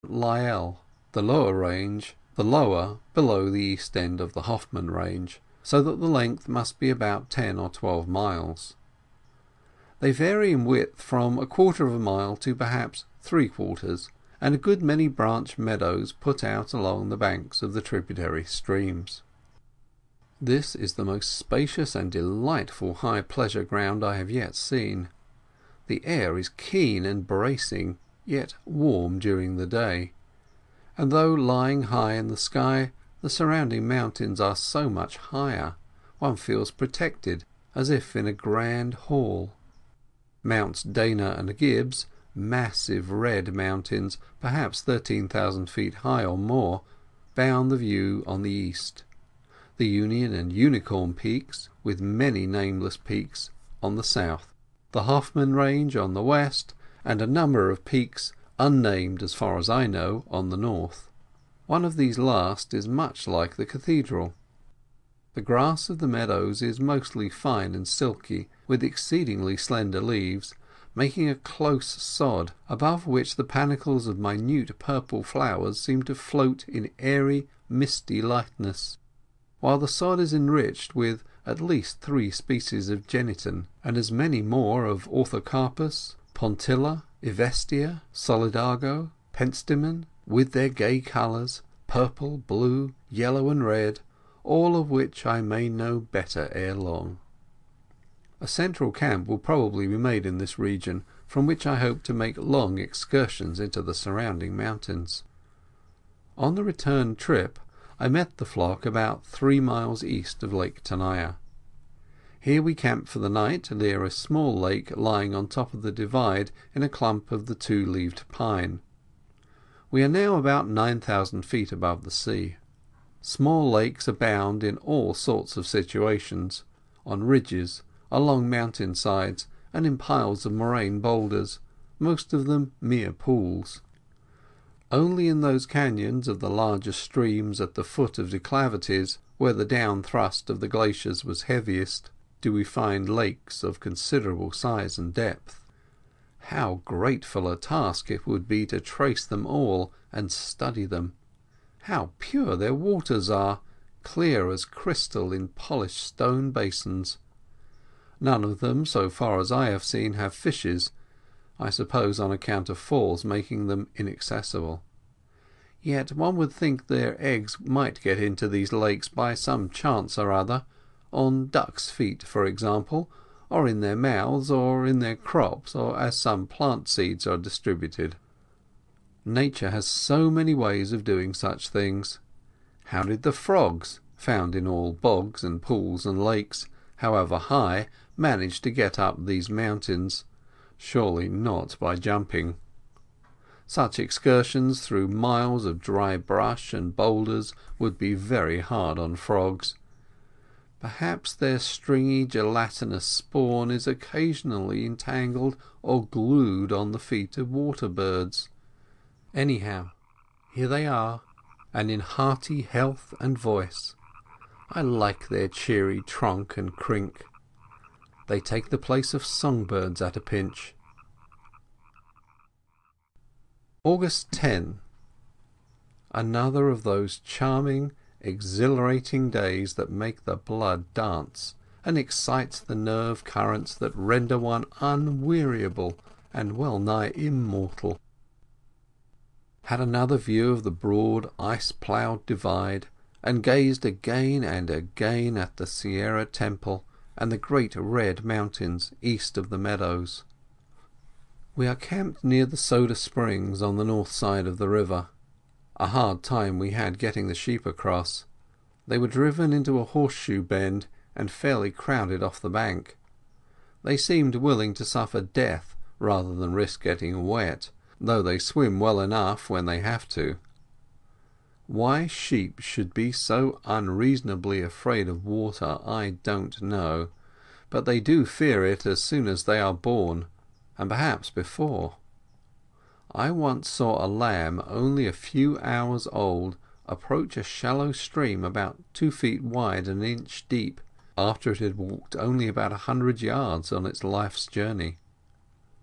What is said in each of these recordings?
Lyell, the lower range, the lower below the east end of the Hoffman range, so that the length must be about 10 or 12 miles. They vary in width from a quarter of a mile to perhaps 3/4, and a good many branch meadows put out along the banks of the tributary streams. This is the most spacious and delightful high pleasure ground I have yet seen. The air is keen and bracing, yet warm during the day, and though lying high in the sky, the surrounding mountains are so much higher, one feels protected as if in a grand hall. Mounts Dana and Gibbs, massive red mountains, perhaps 13,000 feet high or more, bound the view on the east. The Union and Unicorn peaks, with many nameless peaks, on the south, the Hoffman range on the west, and a number of peaks, unnamed as far as I know, on the north. One of these last is much like the cathedral. The grass of the meadows is mostly fine and silky, with exceedingly slender leaves, making a close sod, above which the panicles of minute purple flowers seem to float in airy, misty lightness, while the sod is enriched with at least 3 species of genitin, and as many more of orthocarpus, pontilla, ivestia, solidago, penstemon, with their gay colours, purple, blue, yellow and red, all of which I may know better ere long. A central camp will probably be made in this region, from which I hope to make long excursions into the surrounding mountains. On the return trip I met the flock about 3 miles east of Lake Tenaya. Here we camped for the night near a small lake lying on top of the divide in a clump of the 2-leaved pine. We are now about 9,000 feet above the sea. Small lakes abound in all sorts of situations, on ridges, along mountain sides, and in piles of moraine boulders, most of them mere pools. Only in those canyons of the larger streams at the foot of declivities, where the down thrust of the glaciers was heaviest, do we find lakes of considerable size and depth. How grateful a task it would be to trace them all and study them! How pure their waters are, clear as crystal in polished stone basins! None of them, so far as I have seen, have fishes, I suppose on account of falls making them inaccessible. Yet one would think their eggs might get into these lakes by some chance or other, on ducks' feet, for example, or in their mouths, or in their crops, or as some plant seeds are distributed. Nature has so many ways of doing such things. How did the frogs, found in all bogs and pools and lakes, however high, manage to get up these mountains? Surely not by jumping. Such excursions through miles of dry brush and boulders would be very hard on frogs. Perhaps their stringy gelatinous spawn is occasionally entangled or glued on the feet of water birds. Anyhow, here they are, and in hearty health and voice. I like their cheery tronk and crink. They take the place of songbirds at a pinch. August 10. Another of those charming, exhilarating days that make the blood dance, and excite the nerve currents that render one unweariable and well nigh immortal. Had another view of the broad ice-ploughed divide, and gazed again and again at the Sierra Temple and the great red mountains east of the meadows. We are camped near the Soda Springs on the north side of the river. A hard time we had getting the sheep across. They were driven into a horseshoe bend and fairly crowded off the bank. They seemed willing to suffer death rather than risk getting wet, though they swim well enough when they have to. Why sheep should be so unreasonably afraid of water I don't know, but they do fear it as soon as they are born, and perhaps before. I once saw a lamb only a few hours old approach a shallow stream about 2 feet wide and an inch deep, after it had walked only about 100 yards on its life's journey.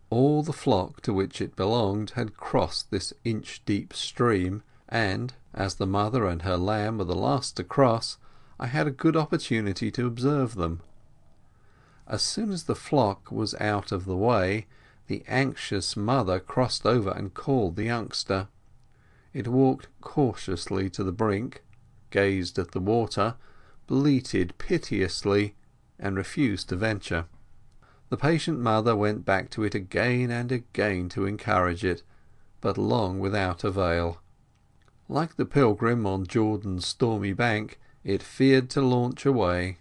All the flock to which it belonged had crossed this inch-deep stream, and, as the mother and her lamb were the last to cross, I had a good opportunity to observe them. As soon as the flock was out of the way, the anxious mother crossed over and called the youngster. It walked cautiously to the brink, gazed at the water, bleated piteously, and refused to venture. The patient mother went back to it again and again to encourage it, but long without avail. Like the pilgrim on Jordan's stormy bank, it feared to launch away.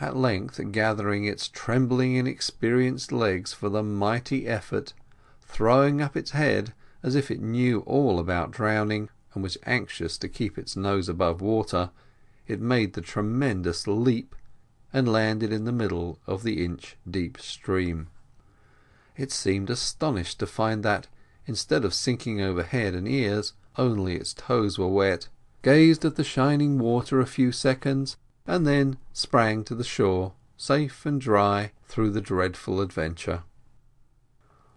At length, gathering its trembling inexperienced legs for the mighty effort, throwing up its head as if it knew all about drowning and was anxious to keep its nose above water, it made the tremendous leap and landed in the middle of the inch-deep stream. It seemed astonished to find that, instead of sinking over head and ears, only its toes were wet, gazed at the shining water a few seconds, and then sprang to the shore, safe and dry through the dreadful adventure.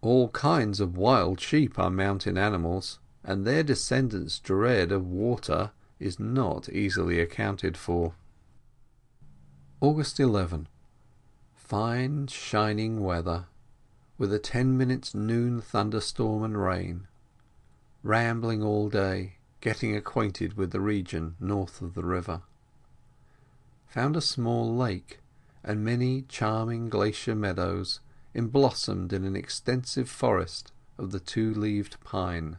All kinds of wild sheep are mountain animals, and their descendants' dread of water is not easily accounted for. August 11. Fine shining weather, with a 10 minutes noon thunderstorm and rain. Rambling all day, getting acquainted with the region north of the river. Found a small lake, and many charming glacier meadows, emblossomed in an extensive forest of the two-leaved pine.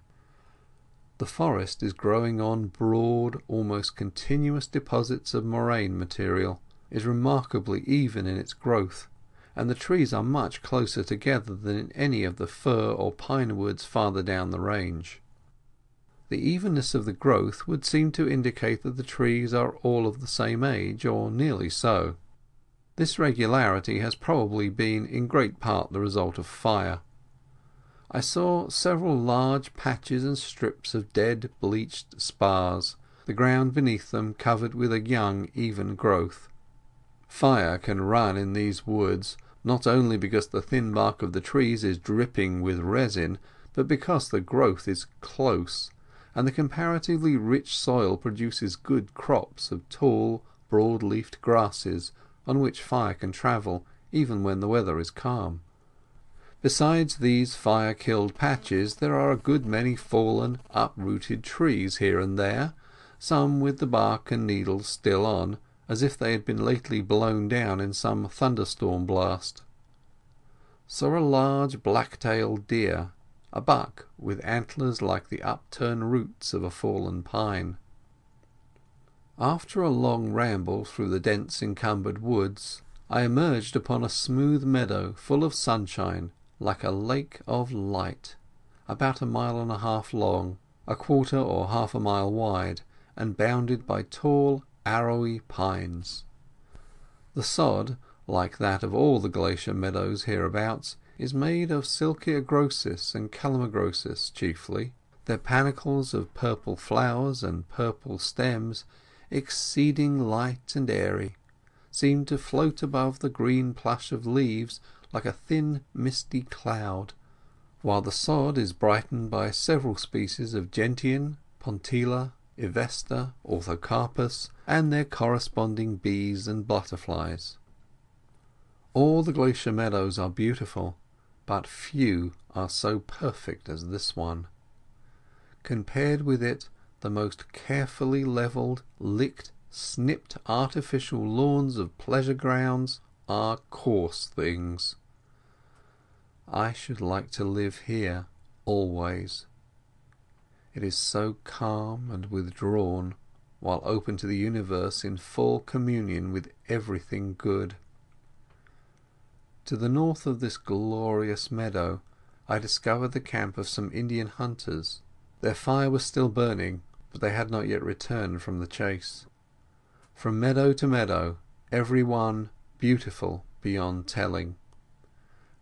The forest is growing on broad, almost continuous deposits of moraine material, is remarkably even in its growth, and the trees are much closer together than in any of the fir or pine woods farther down the range. The evenness of the growth would seem to indicate that the trees are all of the same age, or nearly so. This regularity has probably been in great part the result of fire. I saw several large patches and strips of dead bleached spars, the ground beneath them covered with a young even growth. Fire can run in these woods, not only because the thin bark of the trees is dripping with resin, but because the growth is close, and the comparatively rich soil produces good crops of tall, broad-leafed grasses on which fire can travel even when the weather is calm. Besides these fire-killed patches, there are a good many fallen, uprooted trees here and there, some with the bark and needles still on, as if they had been lately blown down in some thunderstorm blast. Saw a large black-tailed deer, a buck with antlers like the upturned roots of a fallen pine. After a long ramble through the dense encumbered woods, I emerged upon a smooth meadow full of sunshine, like a lake of light, about 1.5 miles long, a quarter or half a mile wide, and bounded by tall, arrowy pines. The sod, like that of all the glacier meadows hereabouts, is made of Silkiogrosis and Calamagrosis chiefly. Their panicles of purple flowers and purple stems, exceeding light and airy, seem to float above the green plush of leaves like a thin misty cloud, while the sod is brightened by several species of gentian, pontilla, Ivesta, orthocarpus, and their corresponding bees and butterflies. All the glacier meadows are beautiful, but few are so perfect as this one. Compared with it, the most carefully levelled, licked, snipped artificial lawns of pleasure grounds are coarse things. I should like to live here always. It is so calm and withdrawn, while open to the universe in full communion with everything good. To the north of this glorious meadow I discovered the camp of some Indian hunters. Their fire was still burning, but they had not yet returned from the chase. From meadow to meadow, every one beautiful beyond telling,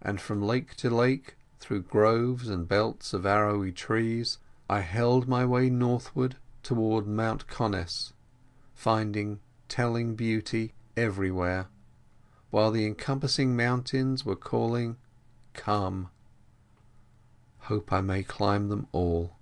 and from lake to lake, through groves and belts of arrowy trees, I held my way northward toward Mount Conness, finding telling beauty everywhere, while the encompassing mountains were calling, "Come." Hope I may climb them all.